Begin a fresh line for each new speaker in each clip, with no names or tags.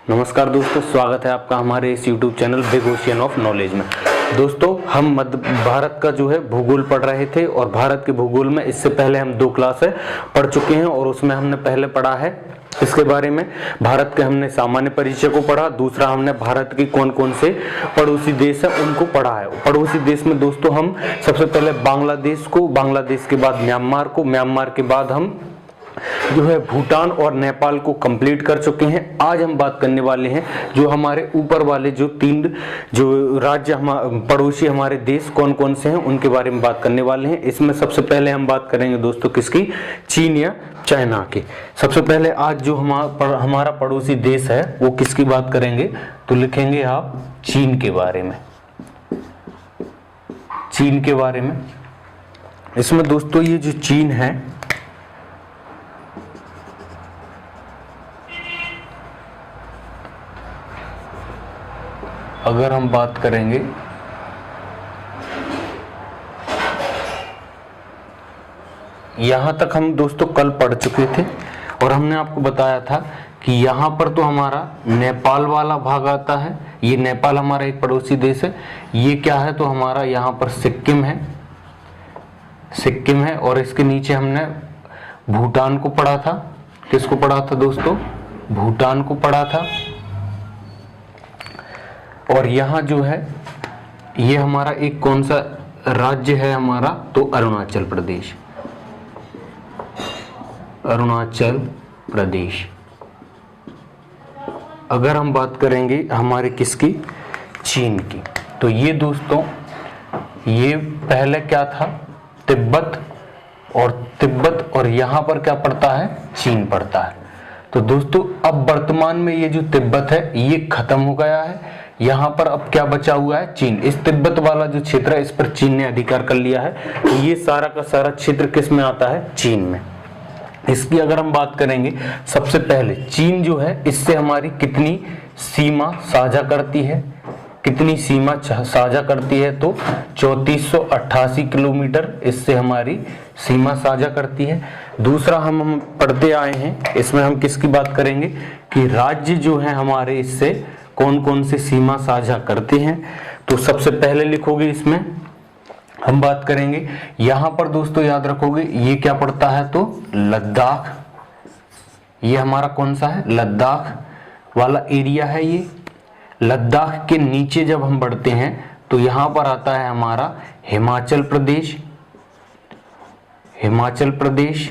नमस्कार दोस्तों, स्वागत है आपका हमारे इस YouTube channel big ocean of knowledge में। दोस्तों, हम भारत का जो है भूगोल पढ़ रहे थे और भारत के भूगोल में इससे पहले हम 2 क्लास पढ़ चुके हैं और उसमें हमने पहले पढ़ा है इसके बारे में। भारत के हमने सामान्य परिचय को पढ़ा, दूसरा हमने भारत की कौन कौन से पड़ोसी देश है उनको पढ़ा है। पड़ोसी देश में दोस्तों हम सबसे पहले बांग्लादेश को, बांग्लादेश के बाद म्यांमार को, म्यांमार के बाद हम जो है भूटान और नेपाल को कंप्लीट कर चुके हैं। आज हम बात करने वाले हैं जो हमारे ऊपर वाले जो 3 जो राज्य पड़ोसी हमारे देश कौन कौन से हैं उनके बारे में बात करने वाले हैं। इसमें सबसे पहले हम बात करेंगे दोस्तों किसकी, चीन या चाइना की। सबसे पहले आज जो हमारा पड़ोसी देश है वो किसकी बात करेंगे, तो लिखेंगे आप चीन के बारे में, चीन के बारे में। इसमें दोस्तों ये जो चीन है अगर हम बात करेंगे यहां तक हम दोस्तों कल पढ़ चुके थे और हमने आपको बताया था कि यहां पर तो हमारा नेपाल वाला भाग आता है। ये नेपाल हमारा एक पड़ोसी देश है। ये क्या है, तो हमारा यहां पर सिक्किम है, सिक्किम है। और इसके नीचे हमने भूटान को पढ़ा था। किसको पढ़ा था दोस्तों, भूटान को पढ़ा था। और यहां जो है ये हमारा एक कौन सा राज्य है हमारा, तो अरुणाचल प्रदेश, अरुणाचल प्रदेश। अगर हम बात करेंगे हमारे किसकी, चीन की, तो ये दोस्तों ये पहले क्या था, तिब्बत, और तिब्बत और यहां पर क्या पड़ता है, चीन पड़ता है। तो दोस्तों अब वर्तमान में ये जो तिब्बत है ये खत्म हो गया है। यहां पर अब क्या बचा हुआ है, चीन। इस तिब्बत वाला जो क्षेत्र है इस पर चीन ने अधिकार कर लिया है। तो ये सारा का सारा क्षेत्र किस में आता है, चीन में। इसकी अगर हम बात करेंगे सबसे पहले चीन जो है इससे हमारी कितनी सीमा साझा करती है, कितनी सीमा साझा करती है, तो 3488 किलोमीटर इससे हमारी सीमा साझा करती है। दूसरा हम पढ़ते आए हैं, इसमें हम किसकी बात करेंगे कि राज्य जो है हमारे इससे कौन कौन से सीमा साझा करते हैं। तो सबसे पहले लिखोगे इसमें हम बात करेंगे, यहां पर दोस्तों याद रखोगे ये क्या पड़ता है, तो लद्दाख। ये हमारा कौन सा है, लद्दाख वाला एरिया है। ये लद्दाख के नीचे जब हम बढ़ते हैं तो यहां पर आता है हमारा हिमाचल प्रदेश, हिमाचल प्रदेश।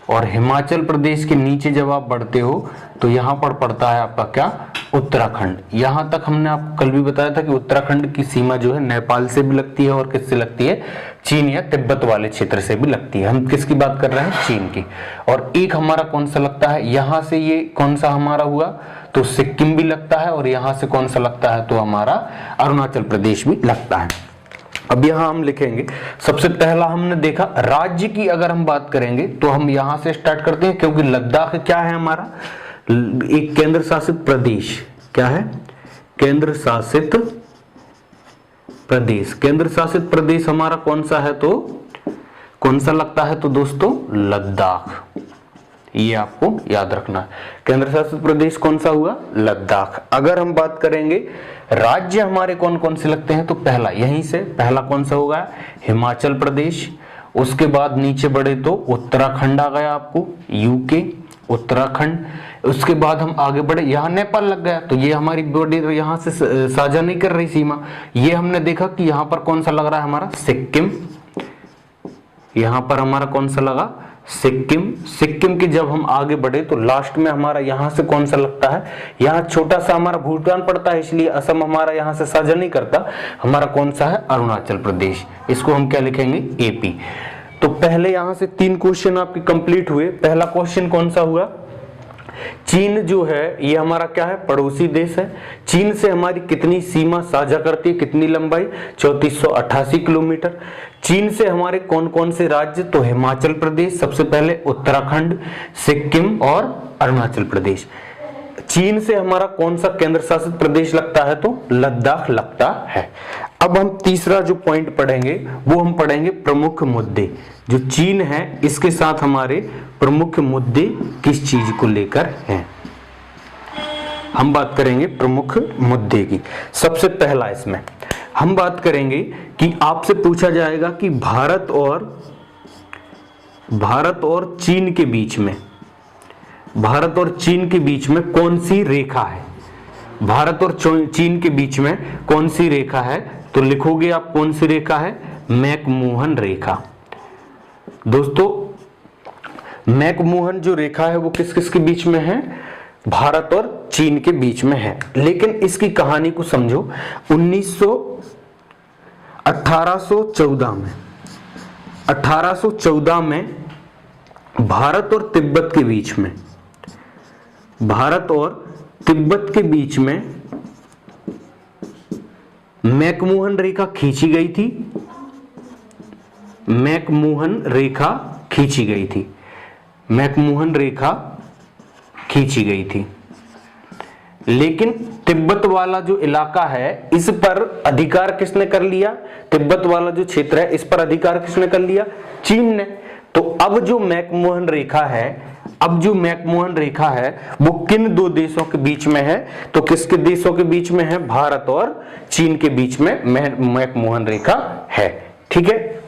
और हिमाचल प्रदेश के नीचे जब आप बढ़ते हो तो यहां पर पड़ता है आपका क्या, उत्तराखंड। यहां तक हमने आपको कल भी बताया था कि उत्तराखंड की सीमा जो है नेपाल से भी लगती है और किससे लगती है, चीन या तिब्बत वाले क्षेत्र से भी लगती है। हम किसकी बात कर रहे हैं, चीन की। और एक हमारा कौन सा लगता है, यहां से ये कौन सा हमारा हुआ, तो सिक्किम भी लगता है। और यहां से कौन सा लगता है, तो हमारा अरुणाचल प्रदेश भी लगता है। अब यहां हम लिखेंगे, सबसे पहला हमने देखा राज्य की अगर हम बात करेंगे तो हम यहां से स्टार्ट करते हैं, क्योंकि लद्दाख क्या है हमारा, एक केंद्र शासित प्रदेश। क्या है, केंद्र शासित प्रदेश। केंद्र शासित प्रदेश हमारा कौन सा है, तो कौन सा लगता है, तो दोस्तों लद्दाख। ये आपको याद रखना है, केंद्र शासित प्रदेश कौन सा हुआ, लद्दाख। अगर हम बात करेंगे राज्य हमारे कौन कौन से लगते हैं, तो पहला यहीं से पहला कौन सा होगा, हिमाचल प्रदेश। उसके बाद नीचे बढ़े तो उत्तराखंड आ गया आपको, यूके, उत्तराखंड। उसके बाद हम आगे बढ़े, यहाँ नेपाल लग गया, तो ये हमारी बॉर्डर यहाँ से साझा नहीं कर रही सीमा। ये हमने देखा कि यहाँ पर कौन सा लग रहा है हमारा, सिक्किम। यहाँ पर हमारा कौन सा लगा, सिक्किम। सिक्किम के जब हम आगे बढ़े तो लास्ट में हमारा यहां से कौन सा लगता है, यहाँ छोटा सा हमारा भूटान पड़ता है, इसलिए असम हमारा यहां से साझा नहीं करता। हमारा कौन सा है, अरुणाचल प्रदेश। इसको हम क्या लिखेंगे, एपी। तो पहले यहां से 3 क्वेश्चन आपके कंप्लीट हुए। पहला क्वेश्चन कौन सा हुआ, चीन जो है ये हमारा क्या है, पड़ोसी देश है। चीन से हमारी कितनी सीमा साझा करती है, कितनी लंबाई, 3488 किलोमीटर। चीन से हमारे कौन कौन से राज्य, तो हिमाचल प्रदेश सबसे पहले, उत्तराखंड, सिक्किम और अरुणाचल प्रदेश। चीन से हमारा कौन सा केंद्र शासित प्रदेश लगता है, तो लद्दाख लगता है। अब हम तीसरा जो पॉइंट पढ़ेंगे वो हम पढ़ेंगे प्रमुख मुद्दे। जो चीन है इसके साथ हमारे प्रमुख मुद्दे किस चीज को लेकर हैं। हम बात करेंगे प्रमुख मुद्दे की। सबसे पहला इसमें हम बात करेंगे कि आपसे पूछा जाएगा कि भारत और चीन के बीच में कौन सी रेखा है। भारत और चीन के बीच में कौन सी रेखा है, तो लिखोगे आप कौन सी रेखा है, मैकमोहन रेखा। दोस्तों मैकमोहन जो रेखा है वो किस किस के बीच में है, भारत और चीन के बीच में है। लेकिन इसकी कहानी को समझो। 1814 में भारत और तिब्बत के बीच में मैकमोहन रेखा खींची गई थी। लेकिन तिब्बत वाला जो इलाका है इस पर अधिकार किसने कर लिया, तिब्बत वाला जो क्षेत्र है इस पर अधिकार किसने कर लिया, चीन ने। तो अब जो मैकमोहन रेखा है वो किन दो देशों के बीच में है, तो किसके देशों के बीच में है, भारत और चीन के बीच में मैकमोहन रेखा है। ठीक है।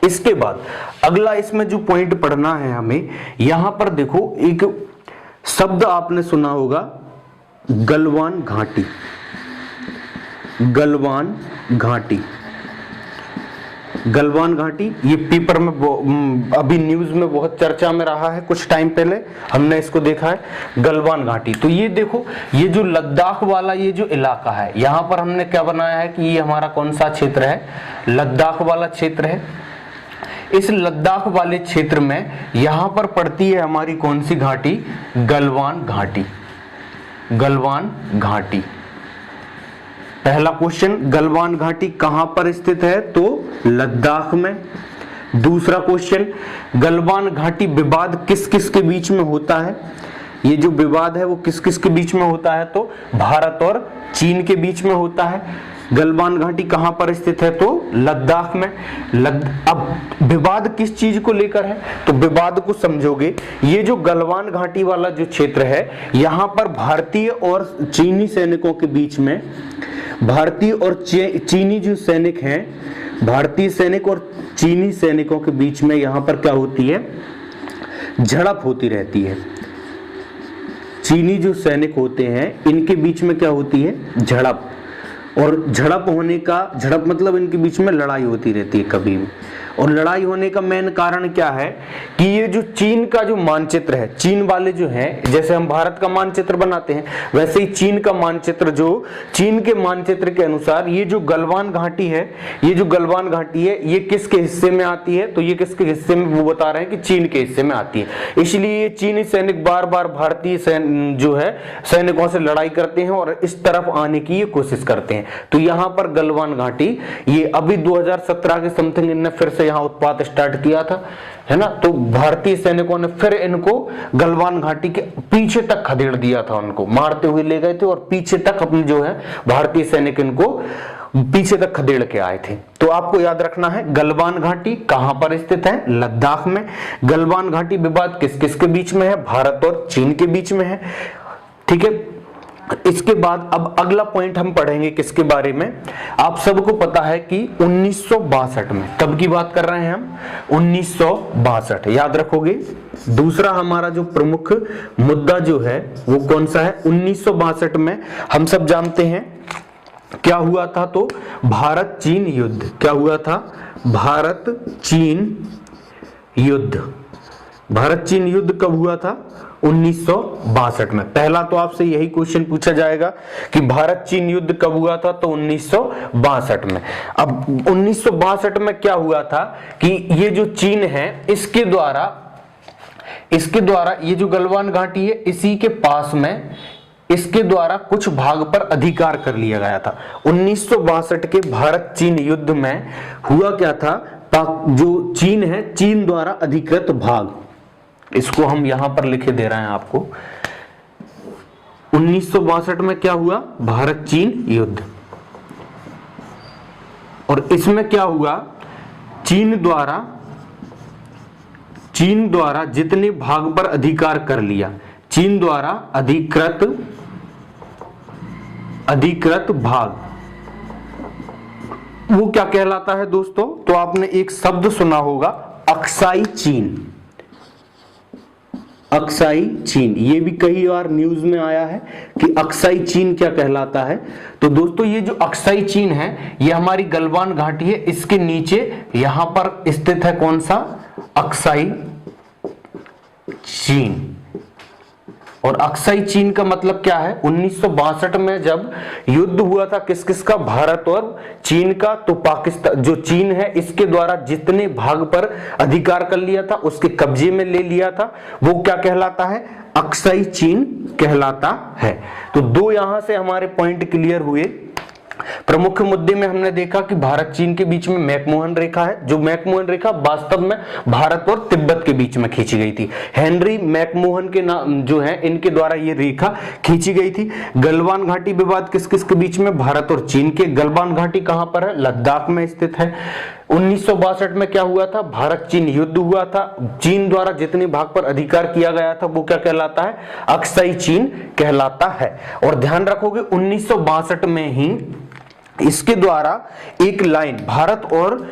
इसके बाद अगला इसमें जो पॉइंट पढ़ना है हमें, यहां पर देखो एक शब्द आपने सुना होगा, गलवान घाटी। ये पेपर में अभी न्यूज में बहुत चर्चा में रहा है, कुछ टाइम पहले हमने इसको देखा है, गलवान घाटी। तो ये देखो, ये जो लद्दाख वाला ये जो इलाका है, यहां पर हमने क्या बनाया है कि ये हमारा कौन सा क्षेत्र है, लद्दाख वाला क्षेत्र है। इस लद्दाख वाले क्षेत्र में यहां पर पड़ती है हमारी कौन सी घाटी, गलवान घाटी। पहला क्वेश्चन, गलवान घाटी कहां पर स्थित है, तो लद्दाख में। दूसरा क्वेश्चन, गलवान घाटी विवाद किस किस के बीच में होता है, ये जो विवाद है वो किस किस के बीच में होता है, तो भारत और चीन के बीच में होता है। गलवान घाटी कहां पर स्थित है, तो लद्दाख में। अब विवाद किस चीज को लेकर है, तो विवाद को समझोगे, ये जो गलवान घाटी वाला जो क्षेत्र है यहां पर भारतीय और चीनी सैनिकों के बीच में, भारतीय और चीनी जो सैनिक हैं, भारतीय सैनिक और चीनी सैनिकों के बीच में यहां पर क्या होती है, झड़प होती रहती है। चीनी जो सैनिक होते हैं इनके बीच में क्या होती है, झड़प। और झड़प मतलब इनके बीच में लड़ाई होती रहती है कभी भी। और लड़ाई होने का मेन कारण क्या है कि ये जो चीन का जो मानचित्र है, चीन वाले जो हैं, जैसे हम भारत का मानचित्र बनाते हैं वैसे ही चीन का मानचित्र, जो चीन के मानचित्र के अनुसार ये जो गलवान घाटी है ये किसके हिस्से में आती है, तो ये किसके हिस्से में, वो बता रहे हैं कि चीन के हिस्से में आती है। इसलिए ये चीनी सैनिक बार बार भारतीय जो है सैनिकों से लड़ाई करते हैं और इस तरफ आने की ये कोशिश करते हैं। तो यहाँ पर गलवान घाटी, ये अभी 2017 के समथिंग इनने फिर से यहाँ उत्पात स्टार्ट किया था, है ना। तो भारतीय सैनिकों ने फिर इनको गलवान घाटी के पीछे तक खदेड़ दिया था, उनको मारते हुए ले गए थे और पीछे तक अपने जो है भारतीय सैनिक इनको पीछे तक खदेड़ के आए थे। तो आपको याद रखना है गलवान घाटी कहां पर स्थित है, लद्दाख में। गलवान घाटी विवाद किस किस के बीच में है, भारत और चीन के बीच में है। ठीक है। इसके बाद अब अगला पॉइंट हम पढ़ेंगे किसके बारे में, आप सबको पता है कि 1962 में, कब की बात कर रहे हैं हम, 1962, याद रखोगे। दूसरा हमारा जो प्रमुख मुद्दा जो है वो कौन सा है, 1962 में हम सब जानते हैं क्या हुआ था, तो भारत चीन युद्ध। क्या हुआ था, भारत चीन युद्ध कब हुआ था, 1962 में। पहला तो आपसे यही क्वेश्चन पूछा जाएगा कि भारत चीन युद्ध कब हुआ था, तो 1962 में। अब 1962 में क्या हुआ था कि ये जो चीन है इसके द्वारा ये जो गलवान घाटी है इसी के पास में, इसके द्वारा कुछ भाग पर अधिकार कर लिया गया था। 1962 के भारत चीन युद्ध में हुआ क्या था, जो चीन है, चीन द्वारा अधिकृत भाग, इसको हम यहां पर लिखे दे रहे हैं आपको। 1962 में क्या हुआ, भारत चीन युद्ध, और इसमें क्या हुआ, चीन द्वारा जितने भाग पर अधिकार कर लिया, चीन द्वारा अधिकृत अधिकृत भाग, वो क्या कहलाता है दोस्तों? तो आपने एक शब्द सुना होगा, अक्साई चीन। अक्साई चीन, ये भी कई बार न्यूज में आया है कि अक्साई चीन क्या कहलाता है। तो दोस्तों ये जो अक्साई चीन है, ये हमारी गलवान घाटी है, इसके नीचे यहां पर स्थित है कौन सा? अक्साई चीन। और अक्साई चीन का मतलब क्या है? 1962 में जब युद्ध हुआ था किस किस का? भारत और चीन का। तो पाकिस्तान जो चीन है इसके द्वारा जितने भाग पर अधिकार कर लिया था, उसके कब्जे में ले लिया था, वो क्या कहलाता है? अक्साई चीन कहलाता है। तो दो यहां से हमारे पॉइंट क्लियर हुए। प्रमुख मुद्दे में हमने देखा कि भारत चीन के बीच में मैकमोहन रेखा है, जो मैकमोहन रेखा वास्तव में भारत और तिब्बत के बीच में खींची गई थी। हेनरी मैकमोहन के नाम जो है, इनके द्वारा ये रेखा खींची गई थी। गलवान घाटी विवाद किस किस के बीच में? भारत और चीन के। गलवान घाटी कहां पर है? लद्दाख में स्थित है। 1962 में क्या हुआ था? भारत चीन युद्ध हुआ था। चीन द्वारा जितने भाग पर अधिकार किया गया था वो क्या कहलाता है? अक्साई चीन कहलाता है। और ध्यान रखोगे 1962 में ही इसके द्वारा एक लाइन भारत और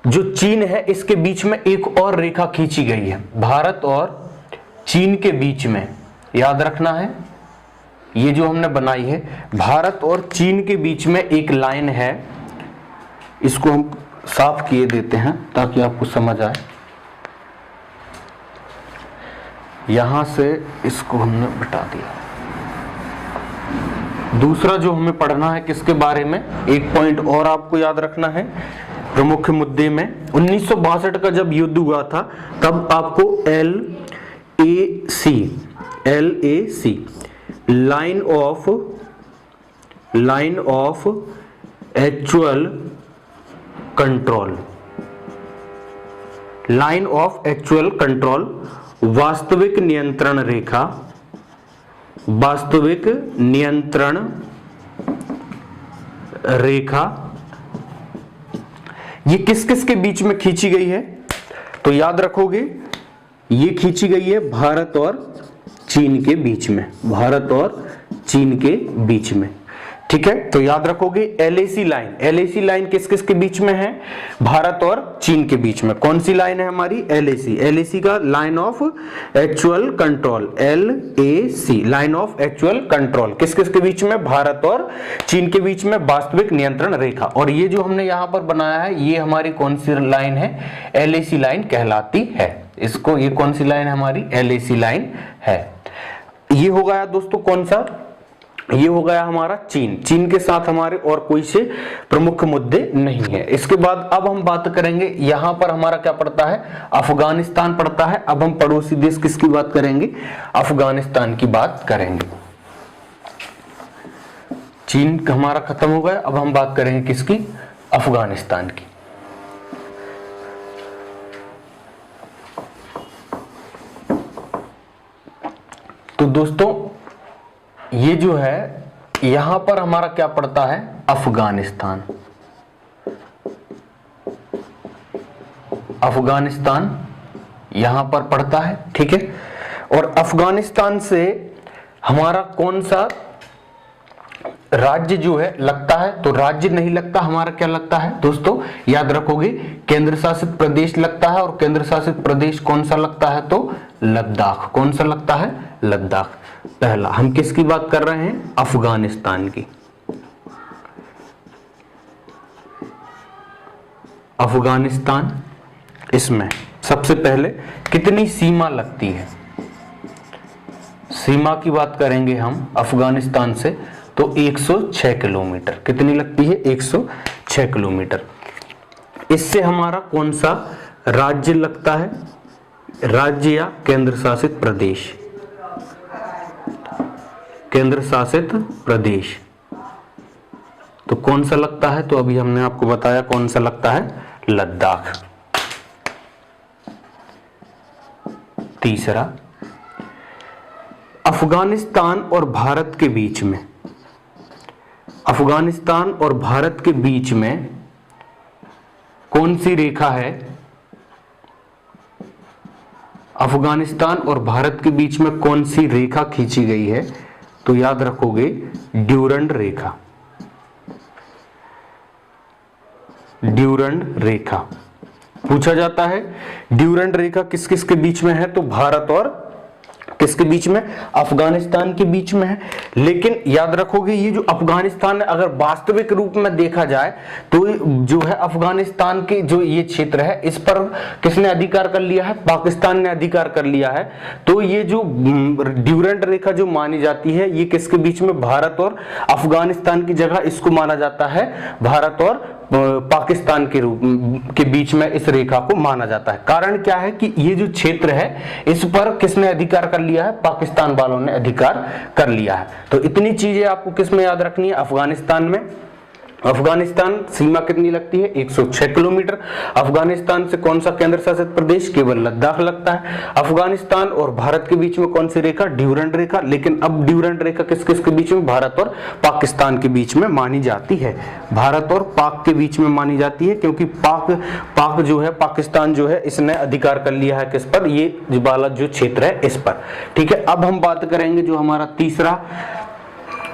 जो चीन है इसके बीच में एक और रेखा खींची गई है। भारत और चीन के बीच में, याद रखना है, ये जो हमने बनाई है भारत और चीन के बीच में एक लाइन है। इसको हम साफ किए देते हैं ताकि आपको समझ आए। यहां से इसको हमने मिटा दिया। दूसरा जो हमें पढ़ना है किसके बारे में? एक पॉइंट और आपको याद रखना है प्रमुख मुद्दे में। 1962 का जब युद्ध हुआ था तब आपको LAC line of actual control, line of actual control, वास्तविक नियंत्रण रेखा, वास्तविक नियंत्रण रेखा, ये किस किस के बीच में खींची गई है? तो याद रखोगे ये खींची गई है भारत और चीन के बीच में, भारत और चीन के बीच में। ठीक है, तो याद रखोगे LAC लाइन, LAC लाइन किस किस के बीच में है? भारत और चीन के बीच में। कौन सी लाइन है हमारी? LAC का line of actual control, LAC line of actual control, किस किस के बीच में? भारत और चीन के बीच में वास्तविक नियंत्रण रेखा। और ये जो हमने यहां पर बनाया है ये हमारी कौन सी लाइन है? LAC लाइन कहलाती है। इसको, ये कौन सी लाइन है हमारी? LAC लाइन है। ये हो गया दोस्तों कौन सा? ये हो गया हमारा चीन। चीन के साथ हमारे और कोई से प्रमुख मुद्दे नहीं है। इसके बाद अब हम बात करेंगे, यहां पर हमारा क्या पड़ता है? अफगानिस्तान पड़ता है। अब हम पड़ोसी देश किसकी बात करेंगे? अफगानिस्तान की बात करेंगे। चीन हमारा खत्म हो गया, अब हम बात करेंगे किसकी? अफगानिस्तान की। तो दोस्तों ये जो है यहां पर हमारा क्या पड़ता है? अफगानिस्तान। अफगानिस्तान यहां पर पड़ता है। ठीक है, और अफगानिस्तान से हमारा कौन सा राज्य जो है लगता है? तो राज्य नहीं लगता, हमारा क्या लगता है दोस्तों? याद रखोगे केंद्र शासित प्रदेश लगता है। और केंद्र शासित प्रदेश कौन सा लगता है? तो लद्दाख। कौन सा लगता है? लद्दाख। पहला, हम किसकी बात कर रहे हैं? अफगानिस्तान की। अफगानिस्तान, इसमें सबसे पहले कितनी सीमा लगती है? सीमा की बात करेंगे हम अफगानिस्तान से तो 106 किलोमीटर। कितनी लगती है? 106 किलोमीटर। इससे हमारा कौन सा राज्य लगता है? राज्य या केंद्र शासित प्रदेश? केंद्र शासित प्रदेश। तो कौन सा लगता है? तो अभी हमने आपको बताया कौन सा लगता है? लद्दाख। तीसरा, अफगानिस्तान और भारत के बीच में, अफगानिस्तान और भारत के बीच में कौन सी रेखा है? अफगानिस्तान और भारत के बीच में कौन सी रेखा खींची गई है? तो याद रखोगे ड्यूरंड रेखा। ड्यूरंड रेखा पूछा जाता है। ड्यूरंड रेखा किस किस के बीच में है? तो भारत और किसके बीच में? अफगानिस्तान के बीच में है। लेकिन याद रखोगे ये जो अफगानिस्तान है, अगर वास्तविक रूप में देखा जाए तो जो है अफगानिस्तान के जो ये क्षेत्र है इस पर किसने अधिकार कर लिया है? पाकिस्तान ने अधिकार कर लिया है। तो ये जो ड्यूरंड रेखा जो मानी जाती है ये किसके बीच में? भारत और अफगानिस्तान की जगह इसको माना जाता है भारत और पाकिस्तान के रूप के बीच में इस रेखा को माना जाता है। कारण क्या है कि ये जो क्षेत्र है इस पर किसने अधिकार कर लिया है? पाकिस्तान वालों ने अधिकार कर लिया है। तो इतनी चीजें आपको किस में याद रखनी है? अफगानिस्तान में। अफगानिस्तान सीमा कितनी लगती है? 106 किलोमीटर। अफगानिस्तान से कौन सा केंद्र शासित प्रदेश? केवल लद्दाख लगता है। अफगानिस्तान और भारत के बीच में कौन सी रेखा? ड्यूरंड रेखा। लेकिन अब ड्यूरंड रेखा किस किस के बीच में? भारत और पाकिस्तान के बीच में मानी जाती है। भारत और पाक के बीच में मानी जाती है, क्योंकि पाक जो है, पाकिस्तान जो है, इसने अधिकार कर लिया है किस पर? ये वाला जो क्षेत्र है इस पर। ठीक है, अब हम बात करेंगे जो हमारा तीसरा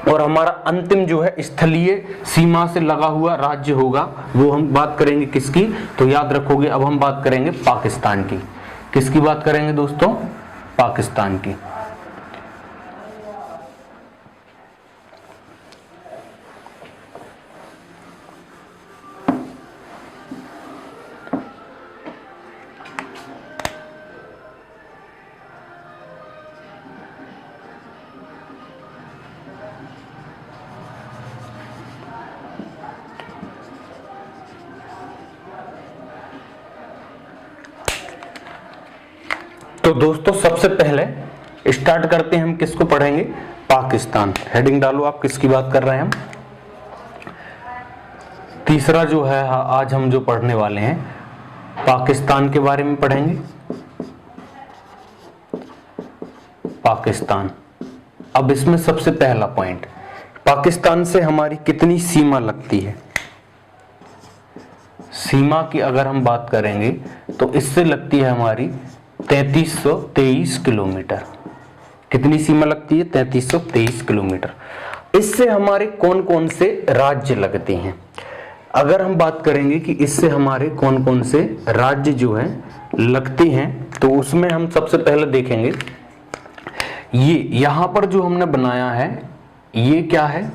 और हमारा अंतिम जो है स्थलीय सीमा से लगा हुआ राज्य होगा, वो हम बात करेंगे किसकी? तो याद रखोगे अब हम बात करेंगे पाकिस्तान की। किसकी बात करेंगे दोस्तों? पाकिस्तान की। तो दोस्तों सबसे पहले स्टार्ट करते हैं, हम किसको पढ़ेंगे? पाकिस्तान। हेडिंग डालो आप, किसकी बात कर रहे हैं हम? तीसरा जो है आज हम जो पढ़ने वाले हैं पाकिस्तान के बारे में पढ़ेंगे। पाकिस्तान। अब इसमें सबसे पहला पॉइंट, पाकिस्तान से हमारी कितनी सीमा लगती है? सीमा की अगर हम बात करेंगे तो इससे लगती है हमारी 3323 किलोमीटर। कितनी सीमा लगती है? 3323 किलोमीटर। इससे हमारे कौन कौन से राज्य लगते हैं? अगर हम बात करेंगे कि इससे हमारे कौन कौन से राज्य जो हैं लगते हैं, तो उसमें हम सबसे पहले देखेंगे ये यहां पर जो हमने बनाया है ये क्या है?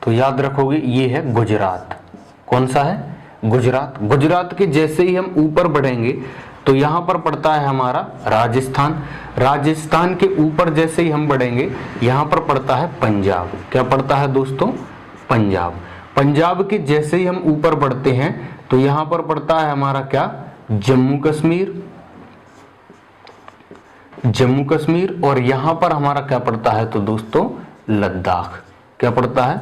तो याद रखोगे ये है गुजरात। कौन सा है? गुजरात। गुजरात के जैसे ही हम ऊपर बढ़ेंगे तो यहां पर पड़ता है हमारा राजस्थान। राजस्थान के ऊपर जैसे ही हम बढ़ेंगे यहां पर पड़ता है पंजाब। क्या पड़ता है दोस्तों? पंजाब। पंजाब के जैसे ही हम ऊपर बढ़ते हैं तो यहां पर पड़ता है हमारा क्या? जम्मू कश्मीर। जम्मू कश्मीर। और यहां पर हमारा क्या पड़ता है तो दोस्तों? लद्दाख। क्या पड़ता है?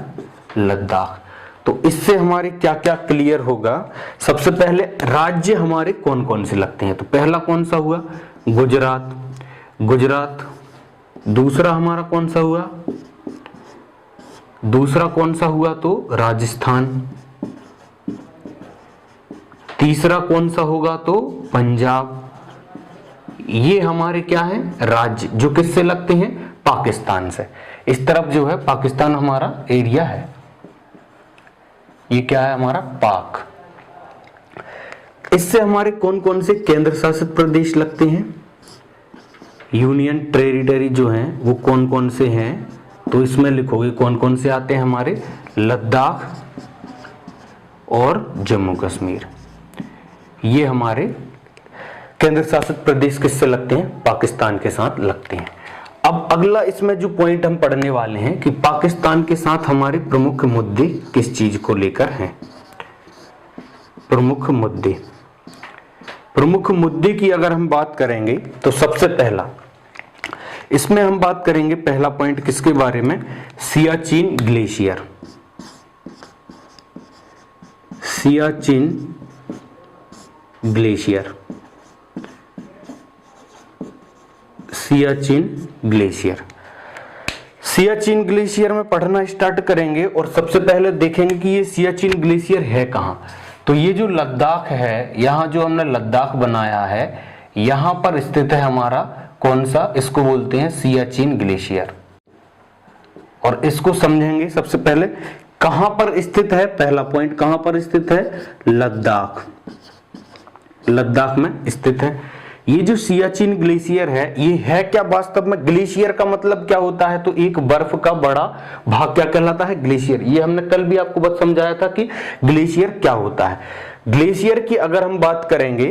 लद्दाख। तो इससे हमारे क्या क्या क्लियर होगा? सबसे पहले राज्य हमारे कौन कौन से लगते हैं, तो पहला कौन सा हुआ? गुजरात। गुजरात। दूसरा हमारा कौन सा हुआ? दूसरा कौन सा हुआ? तो राजस्थान। तीसरा कौन सा होगा? तो पंजाब। ये हमारे क्या है? राज्य जो किससे लगते हैं? पाकिस्तान से। इस तरफ जो है पाकिस्तान हमारा एरिया है। ये क्या है? हमारा पाक। इससे हमारे कौन कौन से केंद्र शासित प्रदेश लगते हैं? यूनियन टेरिटरी जो हैं वो कौन कौन से हैं? तो इसमें लिखोगे कौन कौन से आते हैं हमारे? लद्दाख और जम्मू कश्मीर। ये हमारे केंद्र शासित प्रदेश किससे लगते हैं? पाकिस्तान के साथ लगते हैं। अब अगला इसमें जो पॉइंट हम पढ़ने वाले हैं कि पाकिस्तान के साथ हमारे प्रमुख मुद्दे किस चीज को लेकर हैं? प्रमुख मुद्दे। प्रमुख मुद्दे की अगर हम बात करेंगे तो सबसे पहला इसमें हम बात करेंगे, पहला पॉइंट किसके बारे में? Siachen glacier. Siachen glacier. Siachen glacier. Siachen glacier में पढ़ना स्टार्ट करेंगे और सबसे पहले देखेंगे कि ये सियाचिन ग्लेशियर है कहां। तो ये जो लद्दाख है, यहां जो हमने लद्दाख बनाया है, यहां पर स्थित है हमारा कौन सा? इसको बोलते हैं सियाचिन ग्लेशियर। और इसको समझेंगे सबसे पहले। कहां पर स्थित है, पहला पॉइंट कहां पर स्थित है, लद्दाख, लद्दाख में स्थित है। ये जो सियाचिन ग्लेशियर है, ये है क्या वास्तव में, ग्लेशियर का मतलब क्या होता है, तो एक बर्फ का बड़ा भाग क्या कहलाता है, ग्लेशियर। ये हमने कल भी आपको बस समझाया था कि ग्लेशियर क्या होता है। ग्लेशियर की अगर हम बात करेंगे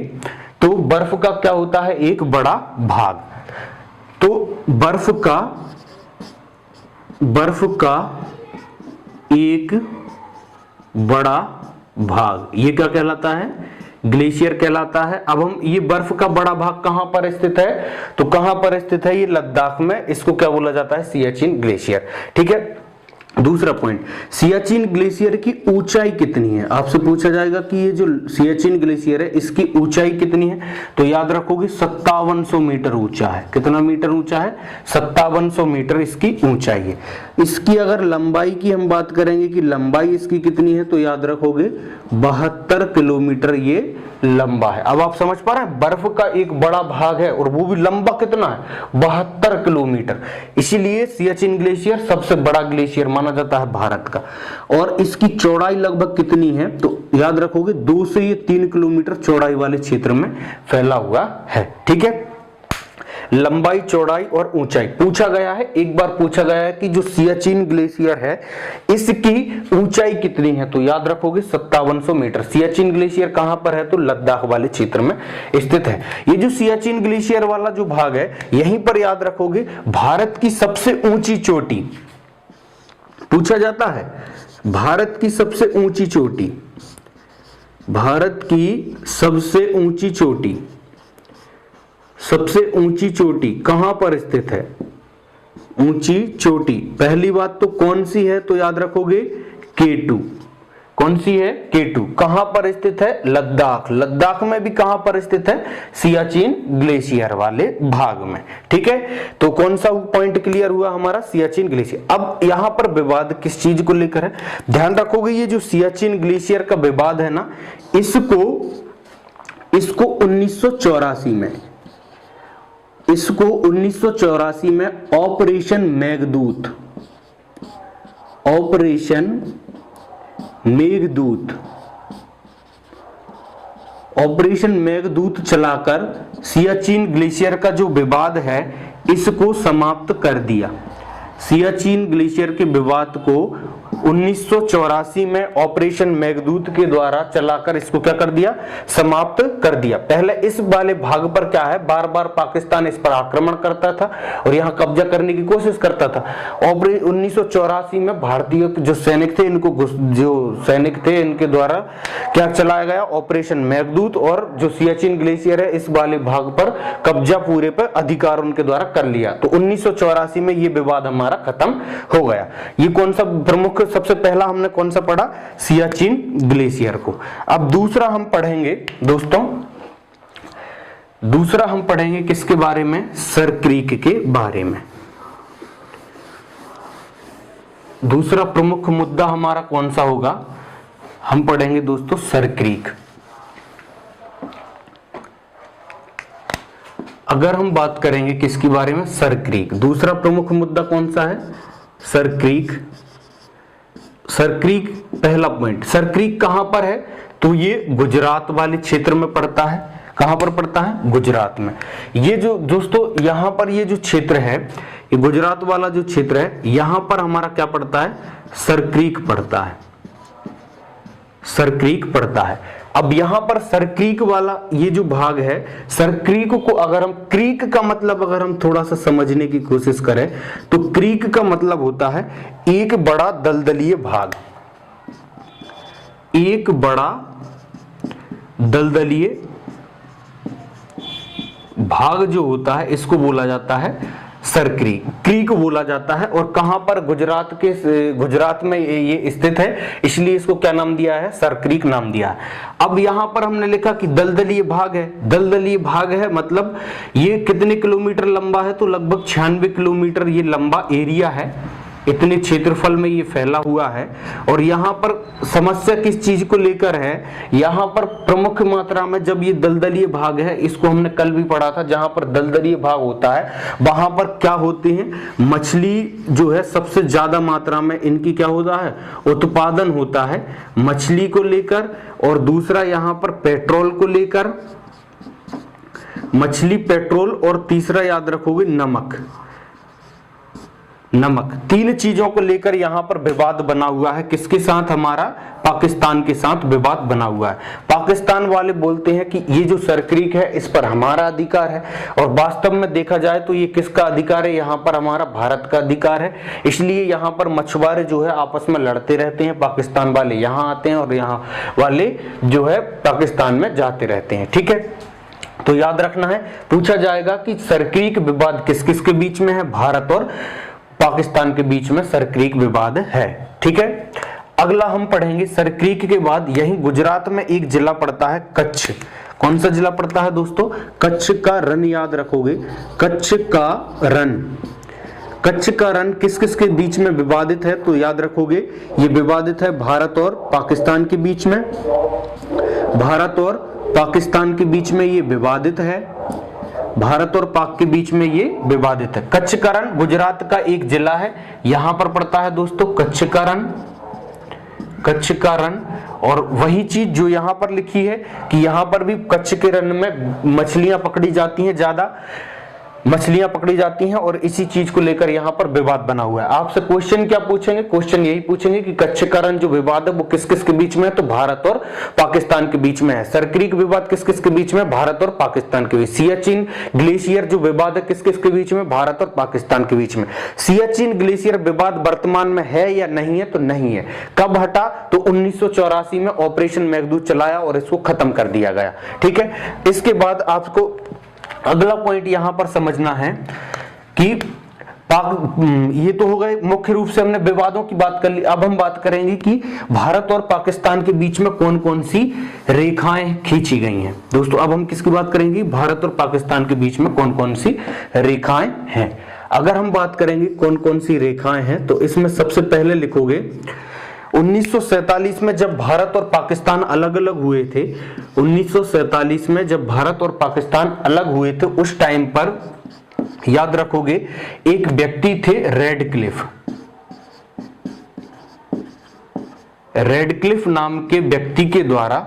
तो बर्फ का क्या होता है, एक बड़ा भाग। तो बर्फ का एक बड़ा भाग, ये क्या कहलाता है, ग्लेशियर कहलाता है। अब हम ये बर्फ का बड़ा भाग कहां पर स्थित है, तो कहां पर स्थित है, ये लद्दाख में। इसको क्या बोला जाता है, सियाचिन ग्लेशियर। ठीक है। दूसरा पॉइंट, सियाचिन ग्लेशियर की ऊंचाई कितनी है। आपसे पूछा जाएगा कि ये जो सियाचिन ग्लेशियर है इसकी ऊंचाई कितनी है, तो याद रखोगे 5700 मीटर ऊंचा है। कितना मीटर ऊंचा है, 5700 मीटर इसकी ऊंचाई है। इसकी अगर लंबाई की हम बात करेंगे कि लंबाई इसकी कितनी है, तो याद रखोगे 72 किलोमीटर ये लंबा है। अब आप समझ पा रहे हैं, बर्फ का एक बड़ा भाग है और वो भी लंबा कितना है, 72 किलोमीटर। इसीलिए सियाचिन ग्लेशियर सबसे बड़ा ग्लेशियर माना जाता है भारत का। और इसकी चौड़ाई लगभग कितनी है, तो याद रखोगे 2 से ये 3 किलोमीटर चौड़ाई वाले क्षेत्र में फैला हुआ है। ठीक है, लंबाई, चौड़ाई और ऊंचाई पूछा गया है। एक बार पूछा गया है कि जो सियाचिन ग्लेशियर है इसकी ऊंचाई कितनी है, तो याद रखोगे 5700 मीटर। सियाचिन ग्लेशियर कहां पर है, तो लद्दाख वाले क्षेत्र में स्थित है। ये जो सियाचिन ग्लेशियर वाला जो भाग है, यहीं पर याद रखोगे भारत की सबसे ऊंची चोटी पूछा जाता है। भारत की सबसे ऊंची चोटी, भारत की सबसे ऊंची चोटी, सबसे ऊंची चोटी कहां पर स्थित है, ऊंची चोटी। पहली बात तो कौन सी है, तो याद रखोगे K2। कौन सी है, K2। कहां पर स्थित है, लद्दाख। लद्दाख में भी कहां पर स्थित है, सियाचिन ग्लेशियर वाले भाग में। ठीक है, तो कौन सा पॉइंट क्लियर हुआ हमारा, सियाचिन ग्लेशियर। अब यहां पर विवाद किस चीज को लेकर है, ध्यान रखोगे ये जो सियाचिन ग्लेशियर का विवाद है ना, इसको 1984 में, इसको 1984 में operation Meghdoot, operation Meghdoot, operation Meghdoot चलाकर सियाचिन ग्लेशियर का जो विवाद है इसको समाप्त कर दिया। सियाचिन ग्लेशियर के विवाद को 1984 में ऑपरेशन मेघदूत के द्वारा चलाकर इसको क्या कर दिया, समाप्त कर दिया। पहले इस वाले भाग पर क्या है, बार बार पाकिस्तान इस पर आक्रमण करता था और यहां कब्जा करने की कोशिश करता था। और 1984 में भारतीय जो सैनिक थे, इनके द्वारा क्या चलाया गया, ऑपरेशन मेघदूत, और जो सियाचिन ग्लेशियर है इस वाले भाग पर कब्जा पूरे पर अधिकार उनके द्वारा कर लिया। तो 1984 में ये विवाद हमारा खत्म हो गया। ये कौन सा प्रमुख, सबसे पहला हमने कौन सा पढ़ा, सियाचिन ग्लेशियर को। अब दूसरा हम पढ़ेंगे दोस्तों, दूसरा हम पढ़ेंगे किसके बारे में, सर क्रीक के बारे में। दूसरा प्रमुख मुद्दा हमारा कौन सा होगा, हम पढ़ेंगे दोस्तों सर क्रीक। अगर हम बात करेंगे किसके बारे में, सर क्रीक। दूसरा प्रमुख मुद्दा कौन सा है, सर क्रीक। सर क्रीक पहला पॉइंट, सर क्रीक कहां पर है, तो ये गुजरात वाले क्षेत्र में पड़ता है। कहां पर पड़ता है, गुजरात में। ये जो दोस्तों यहां पर ये जो क्षेत्र है, ये गुजरात वाला जो क्षेत्र है, यहां पर हमारा क्या पड़ता है, सर क्रीक पड़ता है, सर क्रीक पड़ता है। अब यहां पर सर क्रीक वाला ये जो भाग है, सर क्रीक को अगर हम, क्रीक का मतलब अगर हम थोड़ा सा समझने की कोशिश करें तो क्रीक का मतलब होता है एक बड़ा दलदलीय भाग, एक बड़ा दलदलीय भाग जो होता है इसको बोला जाता है सर क्रीक, क्रीक बोला जाता है। और कहां पर, गुजरात में ये स्थित है, इसलिए इसको क्या नाम दिया है, सर क्रीक नाम दिया है। अब यहां पर हमने लिखा कि दलदलीय भाग है, दलदलीय भाग है मतलब ये कितने किलोमीटर लंबा है, तो लगभग 96 किलोमीटर ये लंबा एरिया है। इतने क्षेत्रफल में ये फैला हुआ है। और यहाँ पर समस्या किस चीज को लेकर है, यहाँ पर प्रमुख मात्रा में जब ये दलदलीय भाग है, इसको हमने कल भी पढ़ा था, जहां पर दलदलीय भाग होता है वहां पर क्या होते हैं, मछली जो है सबसे ज्यादा मात्रा में इनकी क्या होता है, उत्पादन होता है मछली को लेकर। और दूसरा यहाँ पर पेट्रोल को लेकर, मछली, पेट्रोल, और तीसरा याद रखोगे नमक। तीन चीजों को लेकर यहां पर विवाद बना हुआ है। किसके साथ, हमारा पाकिस्तान के साथ विवाद बना हुआ है। पाकिस्तान वाले बोलते हैं कि ये जो सरक्रीक है इस पर हमारा अधिकार है, और वास्तव में देखा जाए तो ये किसका अधिकार है, यहाँ पर हमारा भारत का अधिकार है। इसलिए यहाँ पर मछुआरे जो है आपस में लड़ते रहते हैं, पाकिस्तान वाले यहाँ आते हैं और यहाँ वाले जो है पाकिस्तान में जाते रहते हैं। ठीक है, तो याद रखना है, पूछा जाएगा कि सरक्रीक विवाद किस किस के बीच में है, भारत और पाकिस्तान के बीच में सरक्रीक विवाद है। ठीक है, अगला हम पढ़ेंगे सरक्रीक के बाद यही गुजरात में एक जिला पड़ता है कच्छ। कौन सा जिला पड़ता है दोस्तों, कच्छ का रण, याद रखोगे कच्छ का रण। कच्छ का रण किस किस के बीच में विवादित है, तो याद रखोगे ये विवादित है भारत और पाकिस्तान के बीच में। भारत और पाकिस्तान के बीच में ये विवादित है, भारत और पाक के बीच में ये विवादित है। कच्छ का रण गुजरात का एक जिला है, यहां पर पड़ता है दोस्तों कच्छ का रण, कच्छ का रण। और वही चीज जो यहां पर लिखी है कि यहां पर भी कच्छ के रण में मछलियां पकड़ी जाती हैं, ज्यादा मछलियां पकड़ी जाती हैं, और इसी चीज को लेकर यहां पर विवाद बना हुआ है। आपसे क्वेश्चन क्या पूछेंगे, क्वेश्चन यही पूछेंगे कि कच्छ का रण जो विवाद है वो किस किस के बीच में है, तो भारत और पाकिस्तान के बीच में है। सरक्रीक विवाद किस किस के बीच में, भारत और पाकिस्तान के बीच। सियाचिन ग्लेशियर जो विवाद है किस किस के बीच में, भारत और पाकिस्तान के बीच में। सियाचिन ग्लेशियर विवाद वर्तमान में है या नहीं है, तो नहीं है। कब हटा, तो 1984 में ऑपरेशन मेघदूत चलाया और इसको खत्म कर दिया गया। ठीक है, इसके बाद आपको अगला पॉइंट यहां पर समझना है कि ये तो हो गए, मुख्य रूप से हमने विवादों की बात कर ली। अब हम बात करेंगे कि भारत और पाकिस्तान के बीच में कौन कौन सी रेखाएं खींची गई हैं। दोस्तों अब हम किसकी बात करेंगे, भारत और पाकिस्तान के बीच में कौन कौन सी रेखाएं हैं। अगर हम बात करेंगे कौन कौन सी रेखाएं हैं, तो इसमें सबसे पहले लिखोगे 1947 में जब भारत और पाकिस्तान अलग अलग हुए थे, 1947 में जब भारत और पाकिस्तान अलग हुए थे, उस टाइम पर याद रखोगे एक व्यक्ति थे रेडक्लिफ। रेडक्लिफ नाम के व्यक्ति के द्वारा,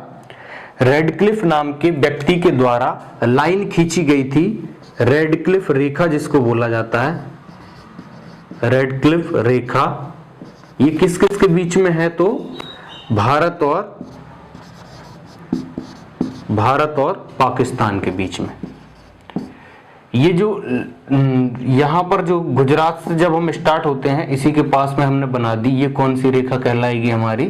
रेडक्लिफ नाम के व्यक्ति के द्वारा लाइन खींची गई थी, रेडक्लिफ रेखा जिसको बोला जाता है, रेडक्लिफ रेखा। ये किस किस के बीच में है, तो भारत और पाकिस्तान के बीच में। ये जो यहां पर जो गुजरात से जब हम स्टार्ट होते हैं, इसी के पास में हमने बना दी, ये कौन सी रेखा कहलाएगी, हमारी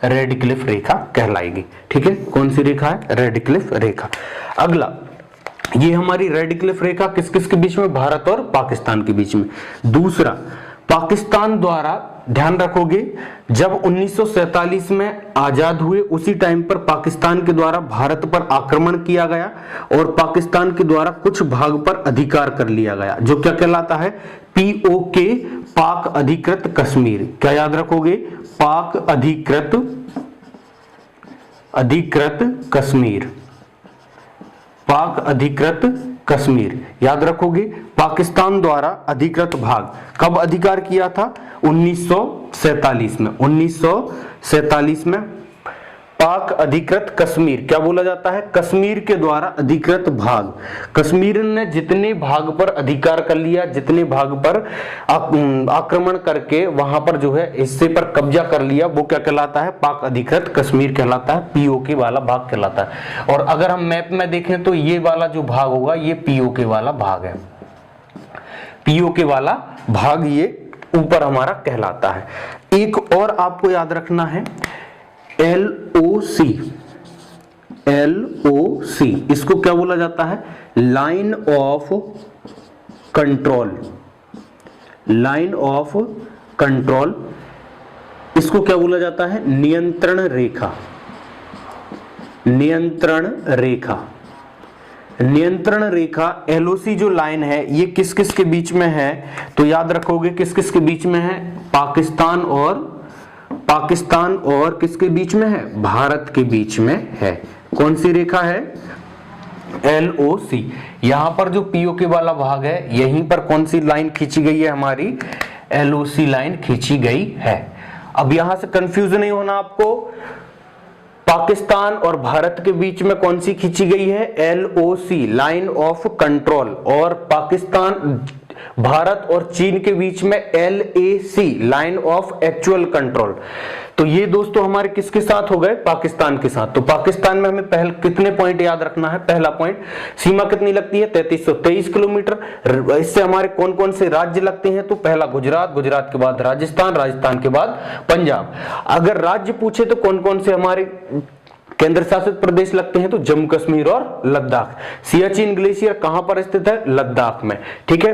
रेडक्लिफ रेखा कहलाएगी। ठीक है, कौन सी रेखा है, रेडक्लिफ रेखा। अगला, ये हमारी रेडक्लिफ रेखा किस किस के बीच में, भारत और पाकिस्तान के बीच में। दूसरा, पाकिस्तान द्वारा, ध्यान रखोगे जब 1947 में आजाद हुए उसी टाइम पर पाकिस्तान के द्वारा भारत पर आक्रमण किया गया और पाकिस्तान के द्वारा कुछ भाग पर अधिकार कर लिया गया, जो क्या कहलाता है, POK, पाक अधिकृत कश्मीर। क्या याद रखोगे, पाक अधिकृत कश्मीर, पाक अधिकृत कश्मीर याद रखोगे। पाकिस्तान द्वारा अधिकृत भाग कब अधिकार किया था, 1947 में। 1947 में पाक अधिकृत कश्मीर, क्या बोला जाता है, कश्मीर के द्वारा अधिकृत भाग। कश्मीर ने जितने भाग पर अधिकार कर लिया, जितने भाग पर आक्रमण करके वहां पर जो है हिस्से पर कब्जा कर लिया, वो क्या कहलाता है, पाक अधिकृत कश्मीर कहलाता है, POK वाला भाग कहलाता है। और अगर हम मैप में देखें तो ये वाला जो भाग होगा ये POK वाला भाग है, POK वाला भाग ये ऊपर हमारा कहलाता है। एक और आपको याद रखना है, LOC, इसको क्या बोला जाता है, line of control, line of control. इसको क्या बोला जाता है, नियंत्रण रेखा, नियंत्रण रेखा। नियंत्रण रेखा एलओसी जो लाइन है ये किस किस के बीच में है, तो याद रखोगे किस किस के बीच में है, पाकिस्तान और किसके बीच में है, भारत के बीच में है। कौन सी रेखा है, एलओसी। यहां पर जो पीओके वाला भाग है यहीं पर कौन सी लाइन खींची गई है, हमारी एलओसी लाइन खींची गई है। अब यहां से कंफ्यूज नहीं होना आपको, पाकिस्तान और भारत के बीच में कौन सी खींची गई है, एलओसी लाइन ऑफ कंट्रोल, और पाकिस्तान, भारत और चीन के बीच में LAC line of actual control. तो ये दोस्तों हमारे किसके साथ हो गए, पाकिस्तान के साथ। तो पाकिस्तान में हमें पहले कितने पॉइंट याद रखना है, पहला पॉइंट सीमा कितनी लगती है, 3323 किलोमीटर। इससे हमारे कौन कौन से राज्य लगते हैं, तो पहला गुजरात, गुजरात के बाद राजस्थान, राजस्थान के बाद पंजाब। अगर राज्य पूछे तो कौन कौन से हमारे केंद्र शासित प्रदेश लगते हैं, तो जम्मू कश्मीर और लद्दाख। सियाचिन ग्लेशियर कहां पर स्थित है, लद्दाख में, ठीक है।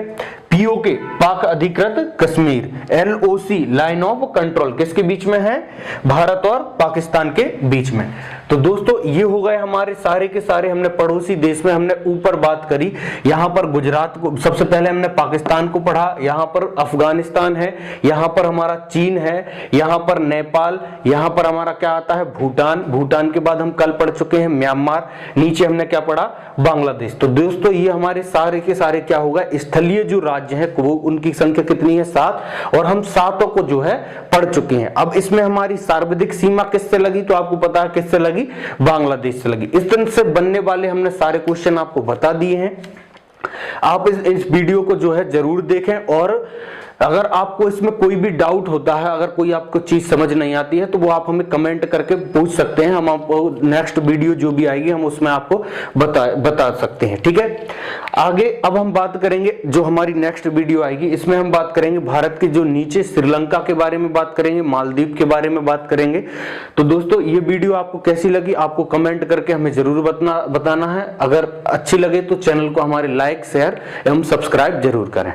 पीओके पाक अधिकृत Kashmir, LOC line of control किसके बीच में है, भारत और पाकिस्तान के बीच में। तो दोस्तों ये हो गए हमारे सारे के सारे, हमने पड़ोसी देश में हमने ऊपर बात करी। यहां पर गुजरात को सबसे पहले हमने पाकिस्तान को पढ़ा, यहां पर अफगानिस्तान है, यहां पर हमारा चीन है, यहां पर नेपाल, यहां पर हमारा क्या आता है, भूटान। भूटान के बाद हम कल पढ़ चुके हैं म्यांमार, नीचे हमने क्या पढ़ा, बांग्लादेश। तो दोस्तों ये हमारे सारे के सारे क्या होगा, स्थलीय जो राज्य है वो उनकी संख्या कितनी है, 7, और हम 7 को जो है पढ़ चुके हैं। अब इसमें हमारी सर्वाधिक सीमा किससे लगी, तो आपको पता है किससे लगी, बांग्लादेश से लगी। इस तरह से बनने वाले हमने सारे क्वेश्चन आपको बता दिए हैं। आप इस वीडियो को जो है जरूर देखें, और अगर आपको इसमें कोई भी डाउट होता है, अगर कोई आपको चीज समझ नहीं आती है, तो वो आप हमें कमेंट करके पूछ सकते हैं। हम आपको नेक्स्ट वीडियो जो भी आएगी हम उसमें आपको बता सकते हैं, ठीक है। आगे अब हम बात करेंगे, जो हमारी नेक्स्ट वीडियो आएगी इसमें हम बात करेंगे भारत के जो नीचे श्रीलंका के बारे में बात करेंगे, मालदीव के बारे में बात करेंगे। तो दोस्तों ये वीडियो आपको कैसी लगी, आपको कमेंट करके हमें जरूर बताना है। अगर अच्छी लगे तो चैनल को हमारे लाइक, शेयर एवं सब्सक्राइब जरूर करें।